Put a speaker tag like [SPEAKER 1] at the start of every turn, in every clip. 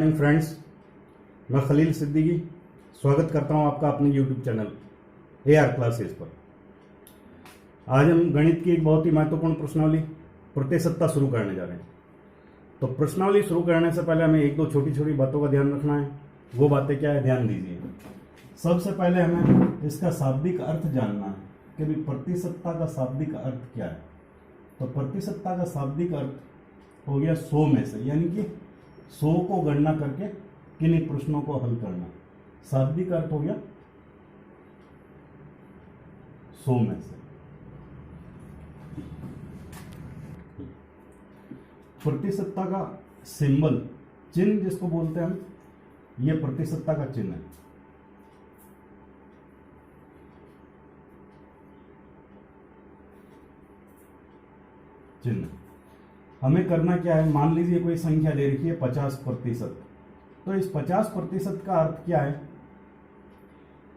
[SPEAKER 1] Morning friends, मैं खलील सिद्दीकी स्वागत करता हूं आपका अपने यूट्यूब चैनल AR क्लासेस पर। आज हम गणित की एक बहुत ही महत्वपूर्ण प्रश्नावली प्रतिशतता शुरू करने जा रहे हैं। तो प्रश्नावली शुरू करने से पहले हमें एक दो छोटी छोटी बातों का ध्यान रखना है। वो बातें क्या है, ध्यान दीजिए। सबसे पहले हमें इसका शाब्दिक अर्थ जानना है कि भाई प्रतिशतता का शाब्दिक अर्थ क्या है। तो प्रतिशतता का शाब्दिक अर्थ हो गया 100 में से, यानी कि 100 को गणना करके किन्हीं प्रश्नों को हल करना। शाब्दिक अर्थ हो गया 100 में से। प्रतिशतता का सिंबल, चिन्ह जिसको बोलते हैं हम, यह प्रतिशतता का चिन्ह है। चिन्ह हमें करना क्या है, मान लीजिए कोई संख्या दे रखी है 50%। तो इस 50% का अर्थ क्या है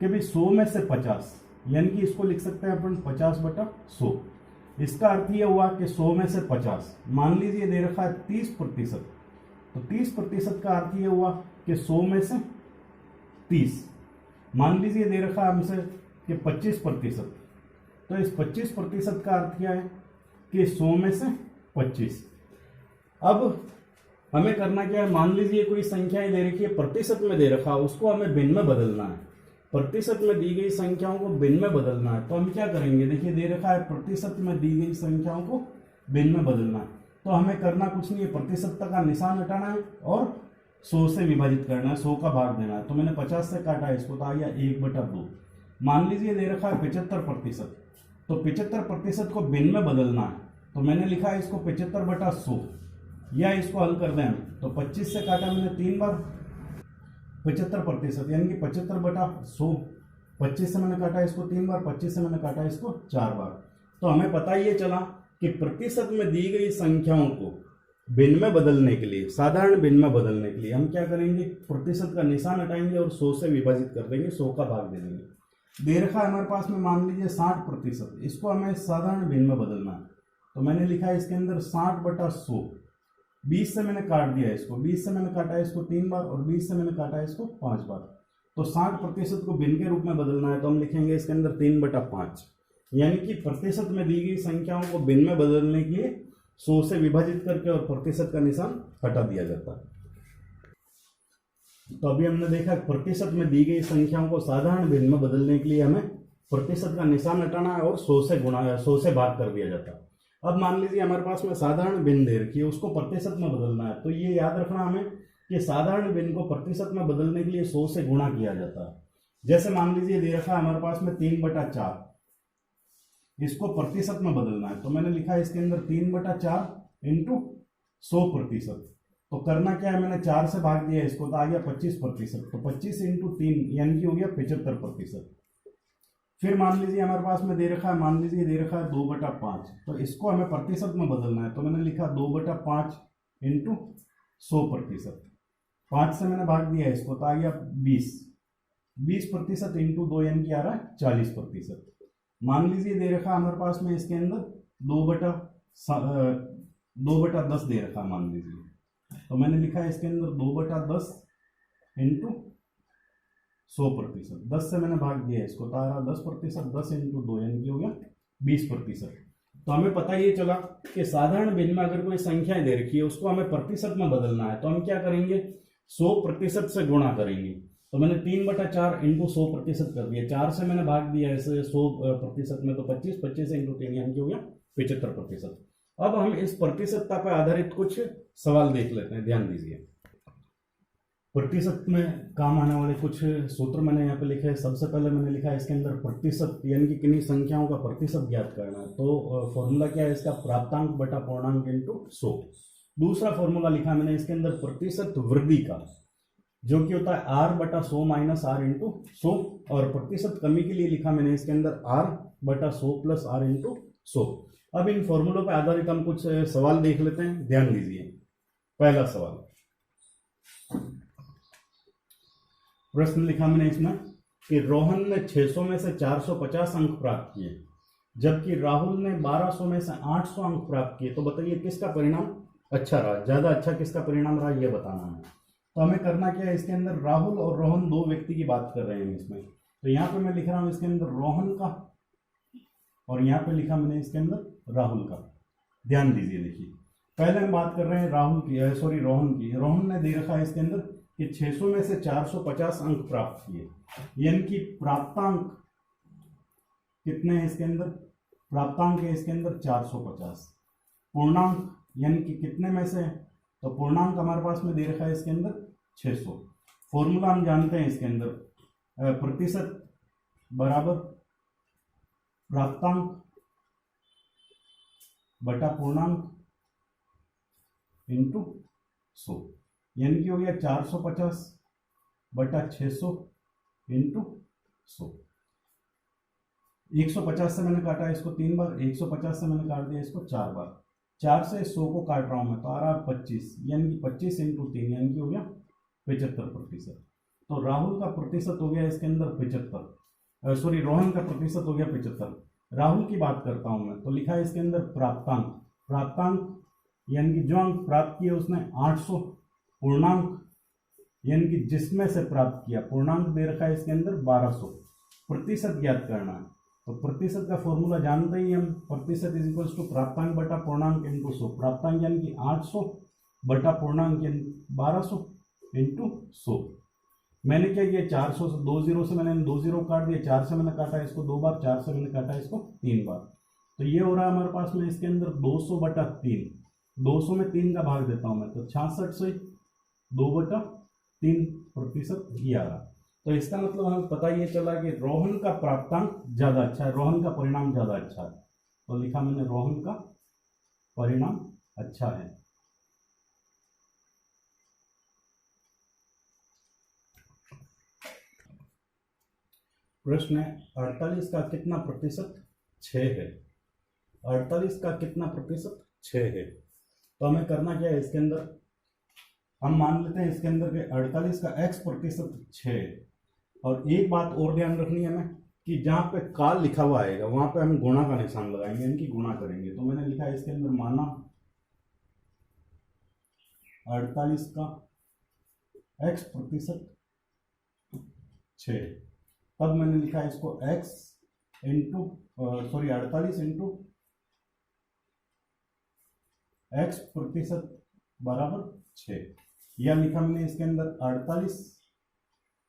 [SPEAKER 1] कि भाई 100 में से 50, यानी कि इसको लिख सकते हैं अपन 50/100। इसका अर्थ यह हुआ कि 100 में से 50, मान लीजिए दे रखा है 30%। तो 30% का अर्थ यह हुआ कि 100 में से 30। मान लीजिए दे रखा है हमसे कि 25%। तो इस 25% का अर्थ क्या है कि 100 में से 25। अब हमें करना क्या है, मान लीजिए कोई संख्याएं दे रखी है प्रतिशत में दे रखा है, उसको हमें भिन्न में बदलना है। प्रतिशत में दी गई संख्याओं को भिन्न में बदलना है। तो हम क्या करेंगे, देखिए दे रखा है प्रतिशत में दी गई संख्याओं को भिन्न में बदलना है। तो हमें करना कुछ नहीं है, प्रतिशतता का निशान हटाना है और 100 से विभाजित करना है, 100 का भाग देना है। तो मैंने 50 से काटा है, इसको तो आ गया 1/2। मान लीजिए दे रखा है 75%। तो 75% को भिन्न में बदलना है। तो मैंने लिखा है इसको 75/100, या इसको हल कर दें हम। तो 25 से काटा मैंने 3 बार 75%, यानी कि 75/100। 25 से मैंने काटा इसको 3 बार, 25 से मैंने काटा इसको 4 बार। तो हमें पता ये चला कि प्रतिशत में दी गई संख्याओं को भिन्न में बदलने के लिए, साधारण भिन्न में बदलने के लिए हम क्या करेंगे, प्रतिशत का निशान हटाएंगे और 100 से विभाजित कर देंगे, 100 का भाग दे देंगे। दे रखा है हमारे पास में मान लीजिए 60%, इसको हमें साधारण भिन्न में बदलना है। तो मैंने लिखा है इसके अंदर 60/100। 20 से मैंने काट दिया इसको, 20 से मैंने काटा इसको 3 बार और 20 से मैंने काटा इसको 5 बार। तो 60% को भिन्न के रूप में बदलना है। तो हम लिखेंगे इसके अंदर 3/5, यानी कि प्रतिशत में दी गई संख्याओं को भिन्न में बदलने के लिए 100 से विभाजित करके और प्रतिशत का निशान हटा दिया जाता है। तो अभी हमने देखा प्रतिशत में दी गई संख्याओं को साधारण भिन्न में बदलने के लिए हमें प्रतिशत का निशान हटाना है और 100 से भाग कर दिया जाता है। अब मान लीजिए हमारे पास में साधारण भिन्न दे रखी है, उसको प्रतिशत में बदलना है। तो ये याद रखना हमें कि साधारण भिन्न को प्रतिशत में बदलने के लिए 100 से गुणा किया जाता है। जैसे मान लीजिए दे रखा है हमारे पास में 3/4, इसको प्रतिशत में बदलना है। तो मैंने लिखा है इसके अंदर 3/4 इंटू 100%। तो करना क्या है, मैंने 4 से भाग दिया इसको, तो आ गया 25%। तो 25 इंटू 3 यानी कि हो गया 75%। फिर मान लीजिए हमारे पास में दे रखा है, मान लीजिए दे रखा है 2/5। तो इसको हमें प्रतिशत में बदलना है। तो मैंने लिखा 2/5 इंटू 100%। 5 से मैंने भाग दिया इसको, तो आ गया 20% इंटू 2 यानी कि आ रहा है 40%। मान लीजिए दे रखा है हमारे पास में इसके अंदर 2/10 दे रखा है, मान लीजिए। तो मैंने लिखा है इसके अंदर 2/10 इंटू 100%। 10 से मैंने भाग दिया इसको, तो आ रहा 10%। 10 इंटू 2 यानी कि हो गया 20%। तो हमें पता ये चला कि साधारण भिन्न में अगर कोई संख्या दे रखी है, उसको हमें प्रतिशत में बदलना है। तो हम क्या करेंगे, 100% से गुणा करेंगे। तो मैंने 3/4 इंटू 100% कर दिया। 4 से मैंने भाग दिया इसे 100% में, तो 25 इंटू 3 यानी कि हो गया 75%। अब हम इस प्रतिशतता पर आधारित कुछ सवाल देख लेते हैं, ध्यान दीजिए। प्रतिशत में काम आने वाले कुछ सूत्र मैंने यहाँ पे लिखे हैं। सबसे पहले मैंने लिखा है इसके अंदर प्रतिशत, यानी कि किन्हीं संख्याओं का प्रतिशत ज्ञात करना है। तो फॉर्मूला क्या है इसका, प्राप्तांक बटा पूर्णांक इंटू 100। दूसरा फॉर्मूला लिखा मैंने इसके अंदर प्रतिशत वृद्धि का, जो कि होता है r/100 माइनस r इंटू 100। और प्रतिशत कमी के लिए लिखा मैंने इसके अंदर r/100 प्लस r इंटू 100। अब इन फॉर्मूलों पर आधारित हम कुछ सवाल देख लेते हैं, ध्यान दीजिए। पहला सवाल, प्रश्न लिखा मैंने इसमें कि रोहन ने 600 में से 450 अंक प्राप्त किए, जबकि राहुल ने 1200 में से 800 अंक प्राप्त किए। तो बताइए किसका परिणाम अच्छा रहा, ज्यादा अच्छा किसका परिणाम रहा, यह बताना है। तो हमें करना क्या है, इसके अंदर राहुल और रोहन दो व्यक्ति की बात कर रहे हैं इसमें। तो यहाँ पे मैं लिख रहा हूं इसके अंदर रोहन का, और यहाँ पे लिखा मैंने इसके अंदर राहुल का। ध्यान दीजिए, देखिए पहले हम बात कर रहे हैं रोहन की। रोहन ने दे रखा है इसके अंदर कि 600 में से 450 अंक प्राप्त किए, यानी कि प्राप्तांक कितने हैं इसके अंदर, प्राप्तांक है इसके अंदर 450। पूर्णांक यानी कि कितने में से, तो पूर्णांक हमारे पास में दे रखा है इसके अंदर 600। फॉर्मूला हम जानते हैं इसके अंदर, प्रतिशत बराबर प्राप्तांक बटा पूर्णांक इंटू 100, यानी कि हो गया 450 बटा 600 इंटू 100। 150 से मैंने काटा इसको 3 बार, 150 से मैंने काट दिया इसको 4 बार, 4 से 100 को काट रहा हूं मैं, तो आ रहा है 25, यानी कि 25 इंटू 3, यानी कि हो गया 75%। तो राहुल का प्रतिशत हो गया इसके अंदर 75, रोहन का प्रतिशत हो गया 75। राहुल की बात करता हूं मैं, तो लिखा है इसके अंदर प्राप्तांक यानी कि जो अंक प्राप्त किए उसने 800, पूर्णांक यानी कि जिसमें से प्राप्त किया, पूर्णांक दे रखा है इसके अंदर 1200, प्रतिशत ज्ञात करना है। तो प्रतिशत का फॉर्मूला जानते ही हम, प्रतिशत इज इक्वल टू प्राप्तांक बटा पूर्णांक इंटू 100। प्राप्तांक यानी कि 800 बटा पूर्णांक 1200 इंटू 100। मैंने क्या किया, 400 से 2 जीरो से मैंने 2 जीरो काट दिया, 4 से मैंने काटा इसको 2 बार, 4 से मैंने काटा इसको 3 बार, तो ये हो रहा है हमारे पास में इसके अंदर 200 बटा 3। 200 में 3 का भाग देता हूं मैं, तो 66 से 2 बटा 3% ये आ रहा। तो इसका मतलब हमें पता ये चला कि रोहन का प्राप्तांक ज्यादा अच्छा है, रोहन का परिणाम ज्यादा अच्छा है। तो लिखा मैंने रोहन का परिणाम अच्छा है। प्रश्न है 48 का कितना प्रतिशत 6 है। 48 का कितना प्रतिशत 6 है। तो हमें करना क्या है, इसके अंदर हम मान लेते हैं इसके अंदर के 48 का x प्रतिशत 6 है। और एक बात और ध्यान रखनी है हमें कि जहां पे का लिखा हुआ आएगा वहां पे हम गुणा का निशान लगाएंगे, यानी कि गुणा करेंगे। तो मैंने लिखा है इसके अंदर माना 48 का x प्रतिशत 6, तब मैंने लिखा है इसको x इंटू 48 इंटू x प्रतिशत बराबर 6, या लिखा मैंने इसके अंदर 48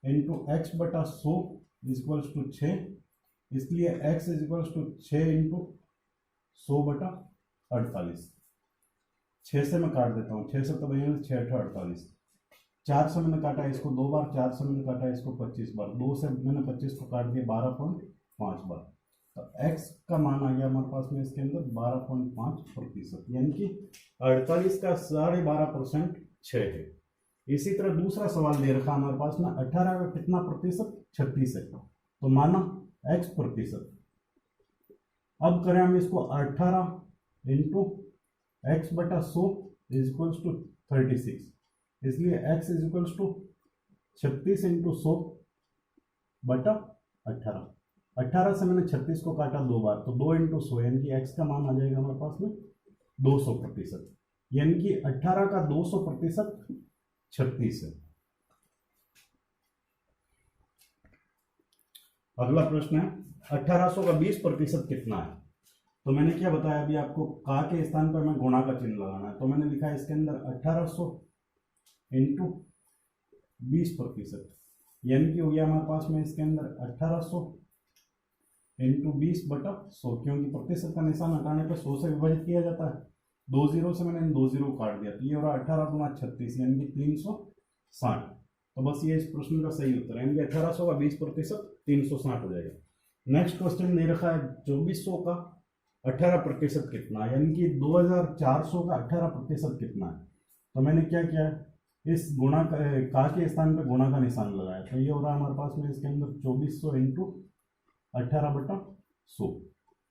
[SPEAKER 1] इंटू एक्स बटा 100 इजक्वल्स टू 6, इसलिए x इजक्वल्स टू 6 इंटू 100 बटा 48। 6 से मैं काट देता हूँ, 6 से तो भैया 6 48, 4 से मैंने काटा इसको 2 बार, 4 से मैंने काटा इसको 25 बार, 2 से मैंने 25 को काट दिया 12.5 बार। तो x का मान आ गया हमारे पास में इसके अंदर 12.5%, यानी कि 48 का 12.5% 6 है। इसी तरह दूसरा सवाल दे रखा हमारे पास में 18 का कितना प्रतिशत 36 है। तो माना x प्रतिशत, अब करें हम इसको 18 इंटू एक्स बटा 100 इज इक्वल्स टू 36, इसलिए x is equals to 36 into 100 बटा 18। 18 से मैंने 36 को काटा 2 बार, तो 2 इंटू 100, यानी कि x का मान आ जाएगा हमारे पास में 200%, यानी कि 18 का 200% 36 है। अगला प्रश्न है 1800 का 20% कितना है। तो मैंने क्या बताया अभी आपको, का के स्थान पर हमें गुणा का चिन्ह लगाना है। तो मैंने लिखा है इसके अंदर 1800 इंटू 20%, यानी कि हो गया हमारे पास में इसके अंदर 1800 इंटू 20 बटा 100, क्योंकि प्रतिशत का निशान हटाने पर 100 से विभाजित किया जाता है। 2 जीरो से मैंने 2 जीरो काट दिया, तो ये हो रहा 18 गुना 36, यानी कि 360। तो बस ये इस प्रश्न का सही उत्तर है, यानी कि 1800 का 20% 360 हो जाएगा। नेक्स्ट क्वेश्चन दे रखा है 2400 का 18% कितना है, यानी कि 2400 का 18% कितना है। तो मैंने क्या किया, इस गुणा का के स्थान पर गुणा का निशान लगाया। तो ये हो रहा है हमारे पास में इसके अंदर 2400 इंटू 18 बटा 100,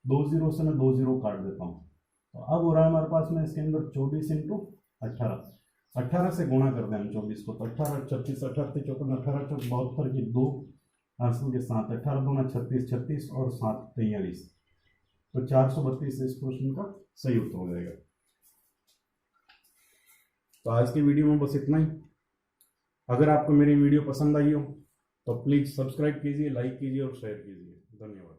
[SPEAKER 1] 2 जीरो से मैं 2 जीरो काट देता हूँ। तो अब हो रहा है हमारे पास में इसके अंदर 24 इंटू 18 से गुणा करते हैं हम 24 को, तो 18 36 18 54 18 चौक 72 की 2 आंसर के साथ 18 दूना 36 36 और 7 43, तो 432 इस क्वेश्चन का सही उत्तर हो जाएगा। तो आज की वीडियो में बस इतना ही। अगर आपको मेरी वीडियो पसंद आई हो तो प्लीज़ सब्सक्राइब कीजिए, लाइक कीजिए और शेयर कीजिए। धन्यवाद।